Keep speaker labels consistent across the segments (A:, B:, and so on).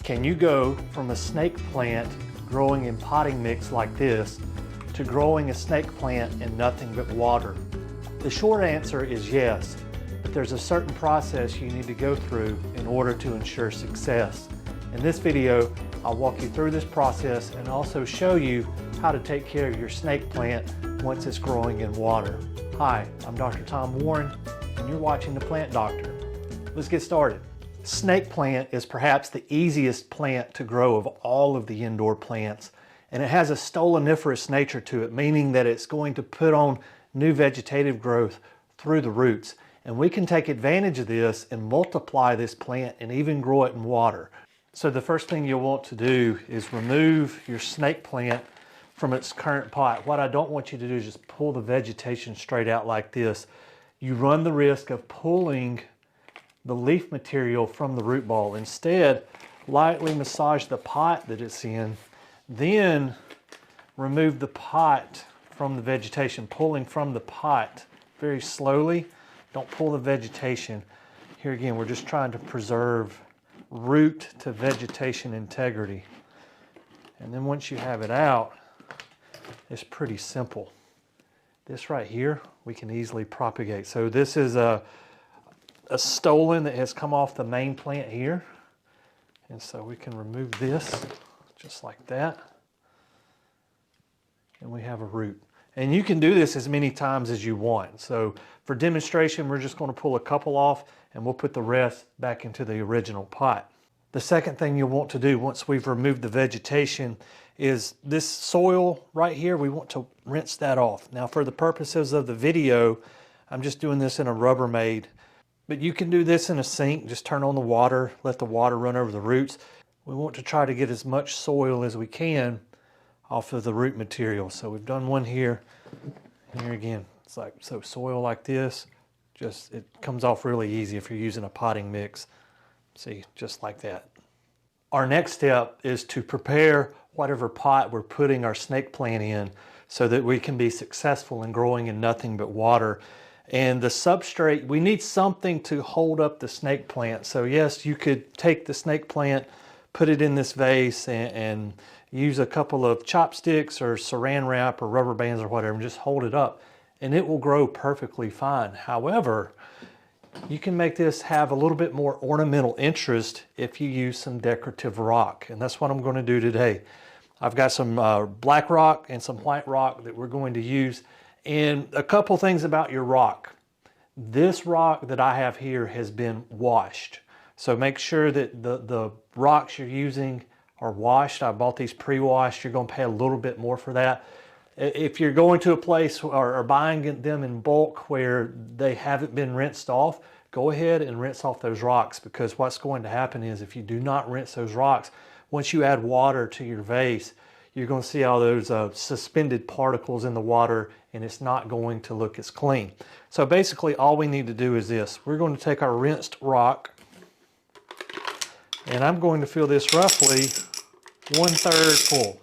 A: Can you go from a snake plant growing in potting mix like this to growing a snake plant in nothing but water? The short answer is yes, but there's a certain process you need to go through in order to ensure success. In this video, I'll walk you through this process and also show you how to take care of your snake plant once it's growing in water. Hi, I'm Dr. Tom Warren, and you're watching The Plant Doctor. Let's get started. Snake plant is perhaps the easiest plant to grow of all of the indoor plants, and it has a stoloniferous nature to it, meaning that it's going to put on new vegetative growth through the roots. And we can take advantage of this and multiply this plant and even grow it in water. So the first thing you'll want to do is remove your snake plant from its current pot. What I don't want you to do is just pull the vegetation straight out like this. You run the risk of pulling the leaf material from the root ball. Instead, lightly massage the pot that it's in, then remove the pot from the vegetation, pulling from the pot very slowly. Don't pull the vegetation. Here again, we're just trying to preserve root to vegetation integrity. And then once you have it out, it's pretty simple. This right here, we can easily propagate. So this is a stolon that has come off the main plant here. And so we can remove this just like that. And we have a root. And you can do this as many times as you want. So for demonstration, we're just going to pull a couple off and we'll put the rest back into the original pot. The second thing you'll want to do once we've removed the vegetation is this soil right here, we want to rinse that off. Now for the purposes of the video, I'm just doing this in a Rubbermaid. But you can do this in a sink. Just turn on the water, let the water run over the roots. We want to try to get as much soil as we can off of the root material. So we've done one here. And here again, it's like so soil like this. Just it comes off really easy if you're using a potting mix. See, just like that. Our next step is to prepare whatever pot we're putting our snake plant in so that we can be successful in growing in nothing but water. And the substrate, we need something to hold up the snake plant. So yes, you could take the snake plant, put it in this vase and use a couple of chopsticks or saran wrap or rubber bands or whatever and just hold it up and it will grow perfectly fine. However, you can make this have a little bit more ornamental interest if you use some decorative rock. And that's what I'm going to do today. I've got some black rock and some white rock that we're going to use. And a couple things about your rock. This rock that I have here has been washed. So make sure that the rocks you're using are washed. I bought these pre-washed. You're going to pay a little bit more for that. If you're going to a place or buying them in bulk where they haven't been rinsed off, go ahead and rinse off those rocks, because what's going to happen is if you do not rinse those rocks, once you add water to your vase, you're going to see all those suspended particles in the water and it's not going to look as clean. So basically all we need to do is this. We're going to take our rinsed rock and I'm going to fill this roughly 1/3 full.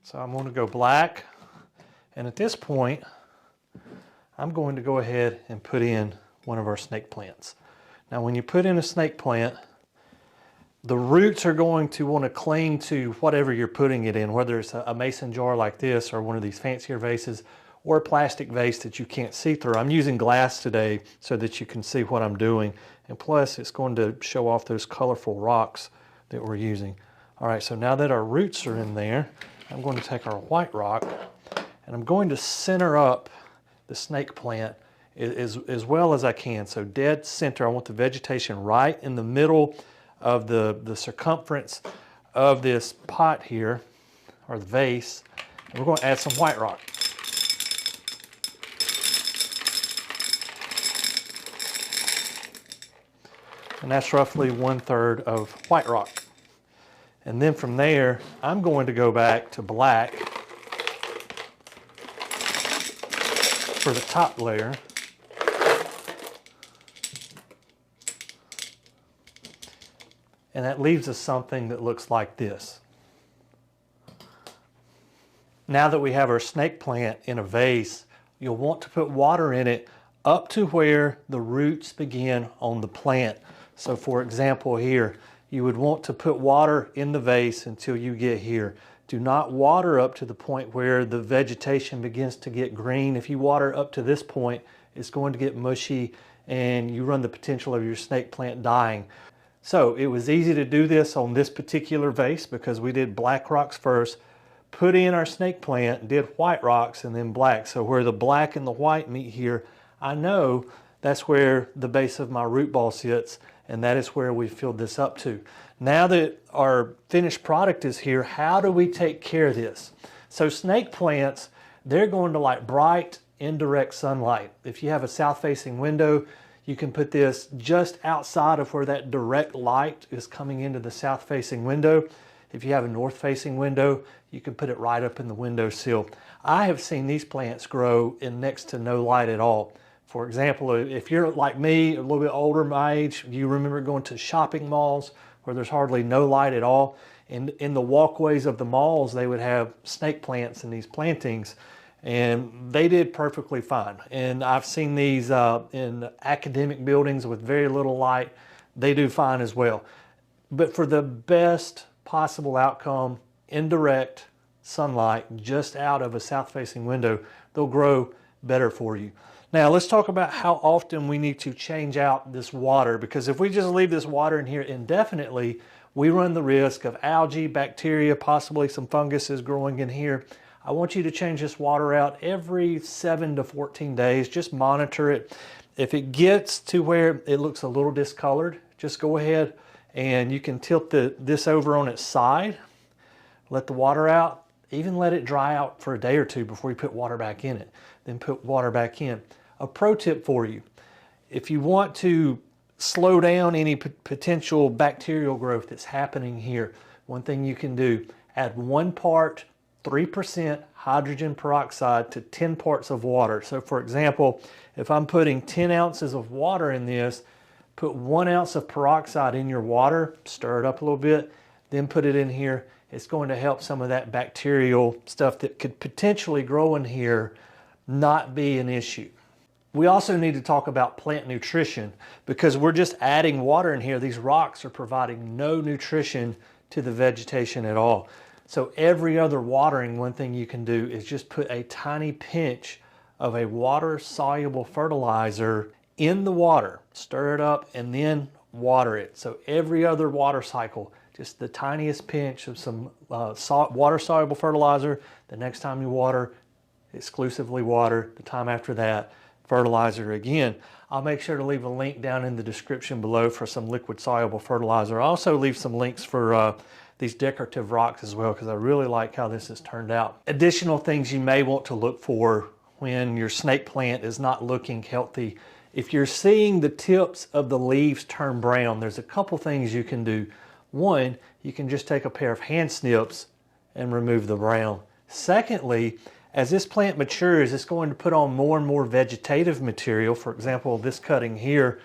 A: So I'm going to go black, and at this point I'm going to go ahead and put in one of our snake plants. Now when you put in a snake plant, the roots are going to want to cling to whatever you're putting it in, whether it's a mason jar like this or one of these fancier vases or a plastic vase that you can't see through. I'm using glass today so that you can see what I'm doing. And plus it's going to show off those colorful rocks that we're using. All right, so now that our roots are in there, I'm going to take our white rock and I'm going to center up the snake plant as well as I can. So dead center, I want the vegetation right in the middle of the circumference of this pot here, or the vase. And we're going to add some white rock. And that's roughly 1/3 of white rock. And then from there, I'm going to go back to black for the top layer. And that leaves us something that looks like this. Now that we have our snake plant in a vase, you'll want to put water in it up to where the roots begin on the plant. So for example here, you would want to put water in the vase until you get here. Do not water up to the point where the vegetation begins to get green. If you water up to this point, it's going to get mushy and you run the potential of your snake plant dying. So it was easy to do this on this particular vase because we did black rocks first, put in our snake plant, did white rocks, and then black. So where the black and the white meet here, I know that's where the base of my root ball sits, and that is where we filled this up to. Now that our finished product is here, how do we take care of this? So snake plants, they're going to like bright, indirect sunlight. If you have a south-facing window, you can put this just outside of where that direct light is coming into the south-facing window. If you have a north-facing window, you can put it right up in the windowsill. I have seen these plants grow in next to no light at all. For example, if you're like me, a little bit older my age, you remember going to shopping malls where there's hardly no light at all. And in the walkways of the malls, they would have snake plants in these plantings, and they did perfectly fine. And I've seen these in academic buildings with very little light. They do fine as well. But for the best possible outcome, indirect sunlight just out of a south-facing window, they'll grow better for you. Now let's talk about how often we need to change out this water, because if we just leave this water in here indefinitely, we run the risk of algae, bacteria, possibly some funguses growing in here. I want you to change this water out every 7 to 14 days. Just monitor it. If it gets to where it looks a little discolored, just go ahead and you can tilt this over on its side, let the water out, even let it dry out for a day or two before you put water back in it, then put water back in. A pro tip for you, if you want to slow down any potential bacterial growth that's happening here, one thing you can do, add 1 part 3% hydrogen peroxide to 10 parts of water. So for example, if I'm putting 10 ounces of water in this, put 1 ounce of peroxide in your water, stir it up a little bit, then put it in here. It's going to help some of that bacterial stuff that could potentially grow in here not be an issue. We also need to talk about plant nutrition, because we're just adding water in here. These rocks are providing no nutrition to the vegetation at all. So every other watering, one thing you can do is just put a tiny pinch of a water-soluble fertilizer in the water, stir it up, and then water it. So every other water cycle, just the tiniest pinch of some water-soluble fertilizer. The next time you water, exclusively water. The time after that, fertilizer again. I'll make sure to leave a link down in the description below for some liquid-soluble fertilizer. I'll also leave some links for these decorative rocks as well, because I really like how this has turned out. Additional things you may want to look for when your snake plant is not looking healthy. If you're seeing the tips of the leaves turn brown, there's a couple things you can do. One, you can just take a pair of hand snips and remove the brown. Secondly, as this plant matures, it's going to put on more and more vegetative material. For example, this cutting here,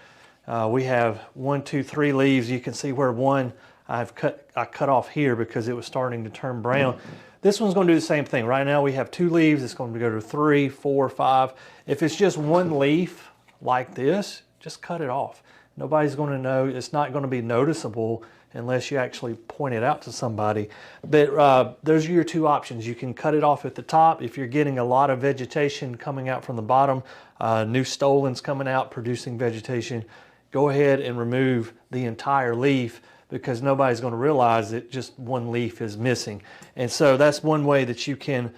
A: we have 1, 2, 3 leaves. You can see where one I cut off here because it was starting to turn brown. This one's going to do the same thing. Right now we have 2 leaves. It's going to go to 3, 4, 5. If it's just 1 leaf like this, just cut it off. Nobody's going to know. It's not going to be noticeable unless you actually point it out to somebody. But those are your 2 options. You can cut it off at the top if you're getting a lot of vegetation coming out from the bottom, new stolons coming out producing vegetation. Go ahead and remove the entire leaf, because nobody's going to realize that just 1 leaf is missing. And so that's one way that you can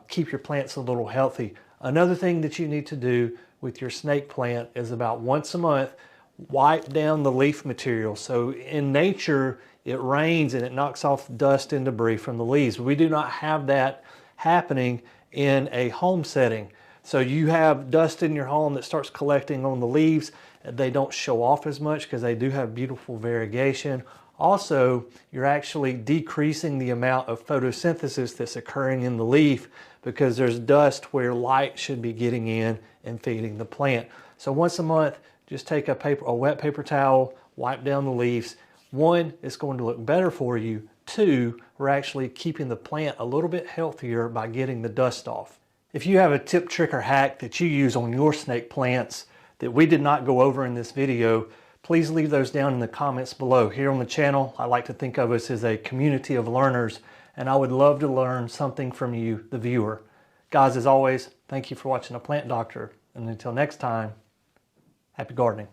A: keep your plants a little healthy. Another thing that you need to do with your snake plant is about once a month, wipe down the leaf material. So in nature, it rains and it knocks off dust and debris from the leaves. We do not have that happening in a home setting. So you have dust in your home that starts collecting on the leaves. They don't show off as much because they do have beautiful variegation. Also, you're actually decreasing the amount of photosynthesis that's occurring in the leaf because there's dust where light should be getting in and feeding the plant. So once a month, just take a wet paper towel, wipe down the leaves. 1, it's going to look better for you. 2, we're actually keeping the plant a little bit healthier by getting the dust off. If you have a tip, trick, or hack that you use on your snake plants that we did not go over in this video, please leave those down in the comments below. Here on the channel, I like to think of us as a community of learners, and I would love to learn something from you, the viewer. Guys, as always, thank you for watching The Plant Doctor, and until next time, happy gardening.